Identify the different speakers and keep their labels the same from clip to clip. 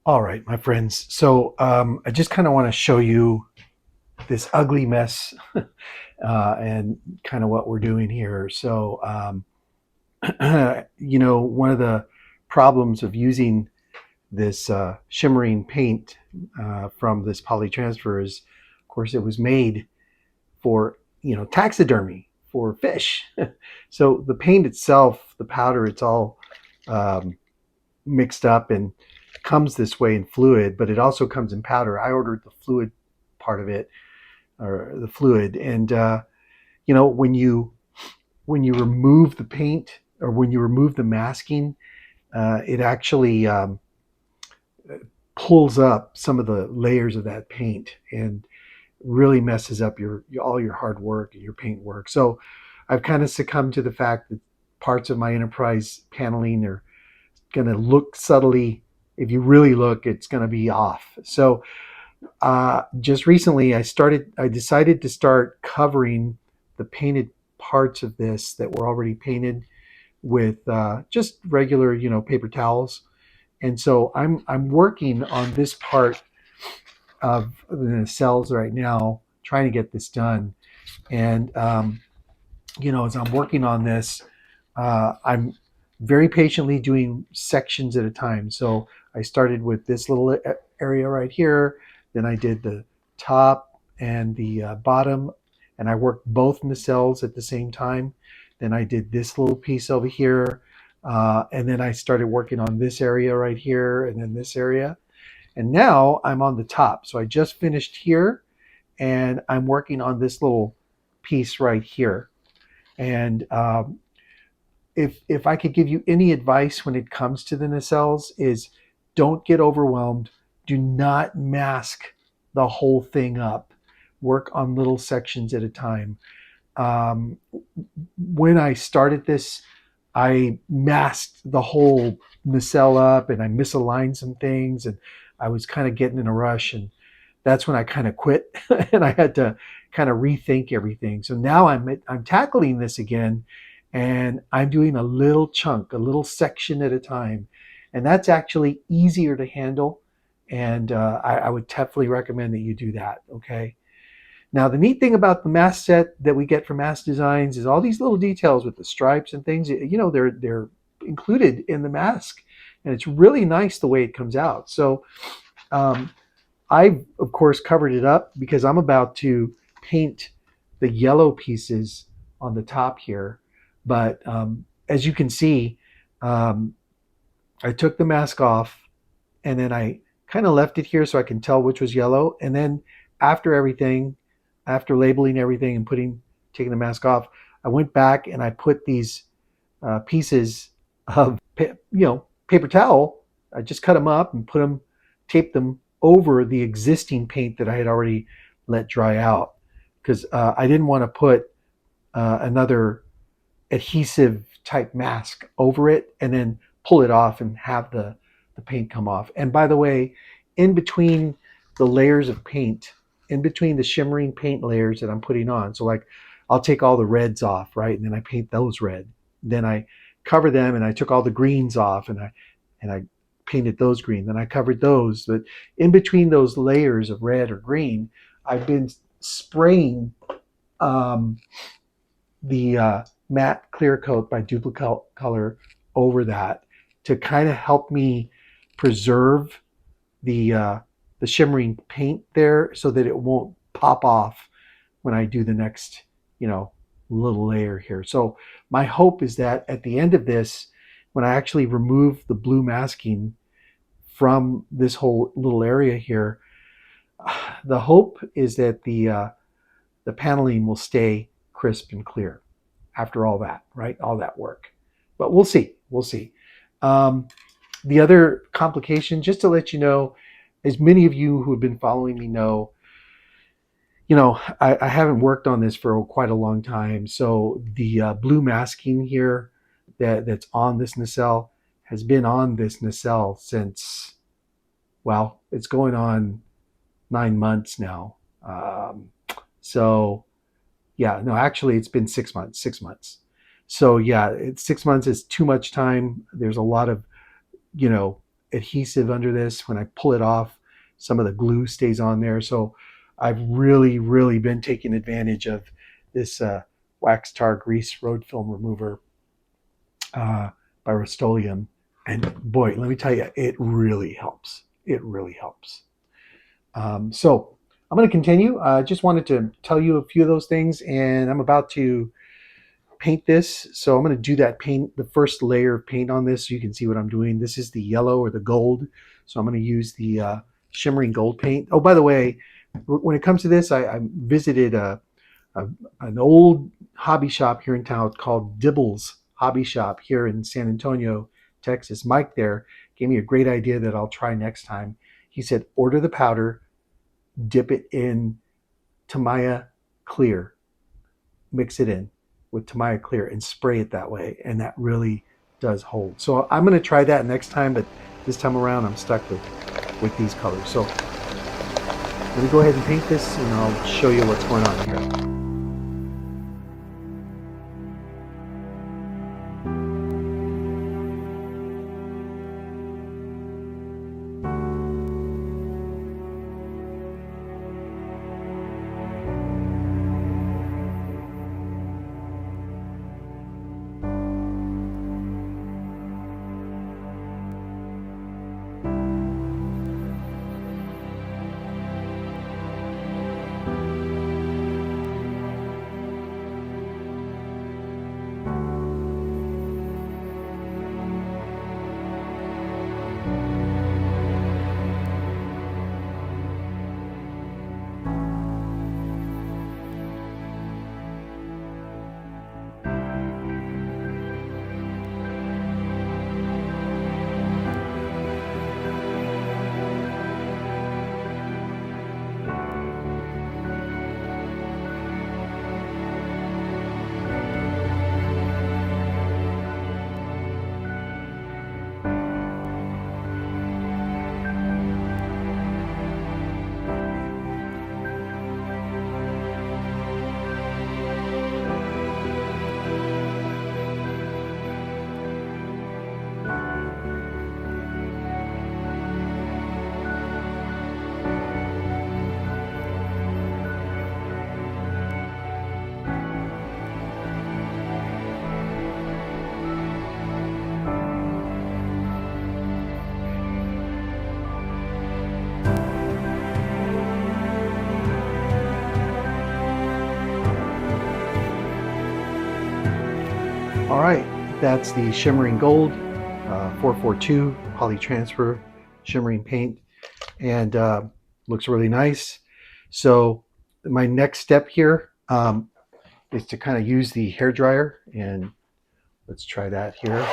Speaker 1: All right, my friends. So I just kind of want to show you this ugly mess and kind of what we're doing here. So, one of the problems of using this shimmering paint from this polytransfer is, of course, it was made for, taxidermy for fish. So the paint itself, the powder, it's all um, mixed up and comes this way in fluid, but it also comes in powder. I ordered the fluid part of it, or the fluid, and when you remove the paint or when you remove the masking, it actually pulls up some of the layers of that paint and really messes up your all your hard work and your paint work. So I've kind of succumbed to the fact that parts of my enterprise paneling are going to look subtly. If you really look, it's going to be off. So just recently, I decided to start covering the painted parts of this that were already painted with just regular, paper towels. And so I'm working on this part of the nacelles right now, trying to get this done. And as I'm working on this, I'm very patiently doing sections at a time. So I started with this little area right here, then I did the top and the bottom, and I worked both nacelles at the same time. Then I did this little piece over here, and then I started working on this area right here, and then this area. And now I'm on the top. So I just finished here, and I'm working on this little piece right here. And if I could give you any advice when it comes to the nacelles, is don't get overwhelmed. Do not mask the whole thing up. Work on little sections at a time. Um, when I started this, I masked the whole nacelle up and I misaligned some things, and I was kind of getting in a rush, and that's when I kind of quit and I had to kind of rethink everything. So now I'm tackling this again, and I'm doing a little chunk, a little section at a time, and that's actually easier to handle. And I would definitely recommend that you do that. Okay. Now the neat thing about the mask set that we get from Mask Designs is all these little details with the stripes and things. They're included in the mask, and it's really nice the way it comes out. So um, I've, of course, covered it up because I'm about to paint the yellow pieces on the top here. But as you can see, um, I took the mask off and then I kind of left it here so I can tell which was yellow. And then after everything, after labeling everything and taking the mask off, I went back and I put these pieces of paper towel. I just cut them up and taped them over the existing paint that I had already let dry out because I didn't want to put another adhesive type mask over it and then pull it off and have the paint come off. And by the way, in between the layers of paint, in between the shimmering paint layers that I'm putting on, so like I'll take all the reds off, right? And then I paint those red. Then I cover them and I took all the greens off and I painted those green. Then I covered those. But in between those layers of red or green, I've been spraying um, the matte clear coat by duplicate color over that to kind of help me preserve the shimmering paint there so that it won't pop off when I do the next little layer here. So my hope is that at the end of this, when I actually remove the blue masking from this whole little area here, the hope is that the paneling will stay crisp and clear after all that, right? All that work. But we'll see. We'll see. Um, the other complication, just to let you know, as many of you who have been following me know, I haven't worked on this for quite a long time. So the blue masking here that's on this nacelle has been on this nacelle since, well, it's going on 9 months now. So yeah, no, actually, it's been 6 months. 6 months. So yeah, 6 months is too much time. There's a lot of you know adhesive under this. When I pull it off, some of the glue stays on there. So I've really been taking advantage of this wax tar grease road film remover by Rust-Oleum. And boy, let me tell you, it really helps. It really helps. So I'm going to continue. I just wanted to tell you a few of those things, and I'm about to paint this. So I'm going to do that paint, the first layer of paint on this, so you can see what I'm doing. This is the yellow or the gold. So I'm going to use the shimmering gold paint. Oh, by the way, when it comes to this, I visited an old hobby shop here in town called Dibble's Hobby Shop here in San Antonio, Texas. Mike there gave me a great idea that I'll try next time. He said, order the powder, dip it in Tamiya clear, mix it in with Tamiya clear and spray it that way, and that really does hold. So I'm going to try that next time, but this time around I'm stuck with these colors. So let me go ahead and paint this, and I'll show you what's going on here. All right, that's the Shimmering Gold 442 Poly Transfer Shimmering Paint, and looks really nice. So my next step here is to kind of use the hair dryer, and let's try that here.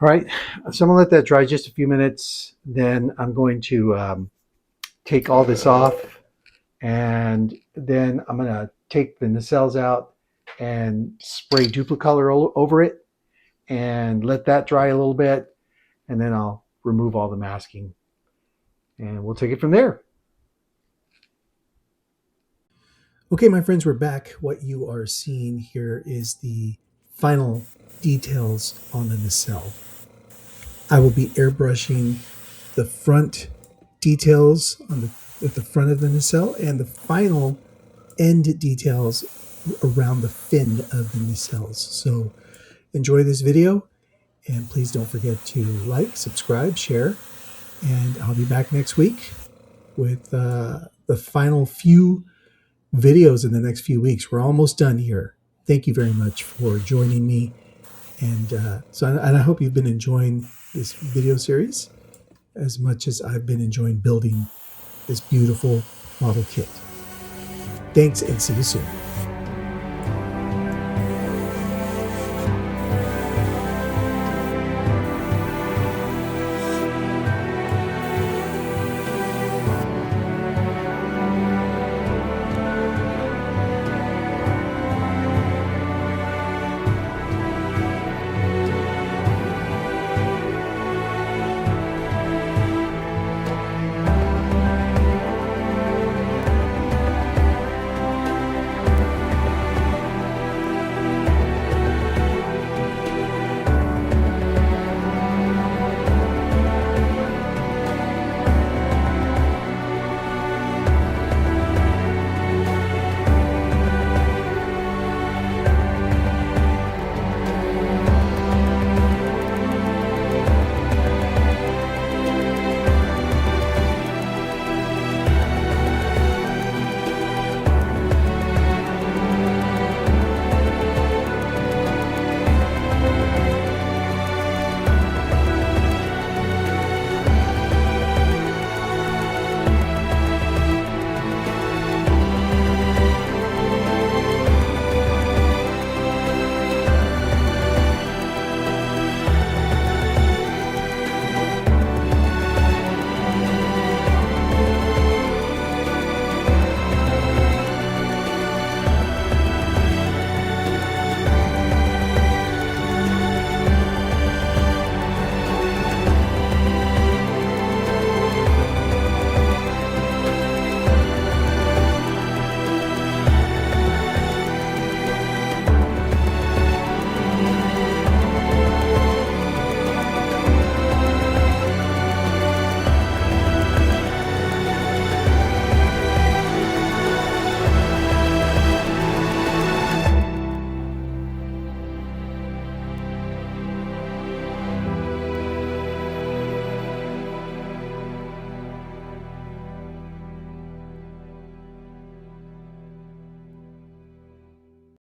Speaker 1: All right, so I'm gonna let that dry just a few minutes. Then I'm going to take all this off, and then I'm gonna take the nacelles out and spray duplicolor over it and let that dry a little bit, and then I'll remove all the masking and we'll take it from there. Okay, my friends, we're back. What you are seeing here is the final details on the nacelle. I will be airbrushing the front details at the front of the nacelle and the final end details around the fin of the nacelles. So enjoy this video, and please don't forget to like, subscribe, share, and I'll be back next week with the final few videos in the next few weeks. We're almost done here. Thank you very much for joining me, and I hope you've been enjoying this video series as much as I've been enjoying building this beautiful model kit. Thanks, and see you soon.